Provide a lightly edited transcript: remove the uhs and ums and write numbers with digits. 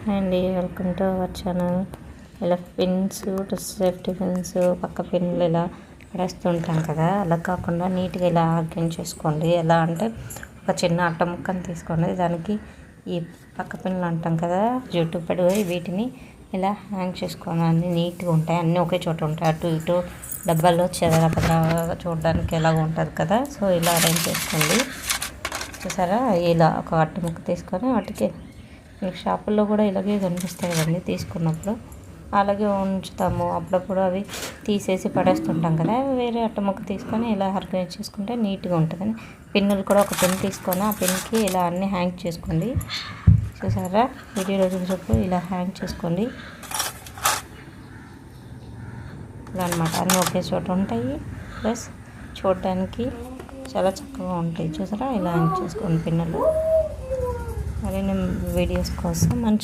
Hi అండి, welcome to our channel. ఇలా pins, safety pins, పక్క పిన్లు ఇలా పడేస్తుంటాం కదా, అలా కాకుండా నీట్గా ఇలా ఆర్గనైజ్ చేసుకోండి. ఎలా అంటే ఒక చిన్న అట్ట ముక్కని తీసుకోండి, దానికి ఈ పక్క పిన్లు అంటాం కదా జుట్టు పడిపోయి వీటిని ఇలా హ్యాంగ్ చేసుకోవాలి. అన్నీ నీట్గా ఉంటాయి, అన్నీ ఒకే చోట ఉంటాయి. అటు ఇటు డబ్బాల్లో చెదరపదగా చూడడానికి ఎలాగ ఉంటుంది కదా, సో ఇలా అరేంజ్ చేసుకోండి. చూసారా, ఇలా ఒక అట్ట ముక్క తీసుకొని వాటికి మీకు షాపుల్లో కూడా ఇలాగే కనిపిస్తాయి కదండి తీసుకున్నప్పుడు, అలాగే ఉంచుతాము. అప్పుడప్పుడు అవి తీసేసి పడేస్తుంటాం కదా, వేరే అట్ట ముక్క తీసుకొని ఇలా ఆర్గనైజ్ చేసుకుంటే నీట్గా ఉంటుందని. పిన్నులు కూడా ఒక పెన్ తీసుకొని ఆ పెన్కి ఇలా అన్నీ హ్యాంగ్ చేసుకోండి. చూసారా, వీడియోలో చూసినప్పుడు ఇలా హ్యాంగ్ చేసుకోండి. ఇలా అనమాట, అన్నీ ఒకే చోట ఉంటాయి, ప్లస్ చూడటానికి చాలా చక్కగా ఉంటాయి. చూసారా, ఇలా హ్యాంగ్ చేసుకోండి పిన్నులు. మరిన్ని వీడియోస్ కోసం మంచి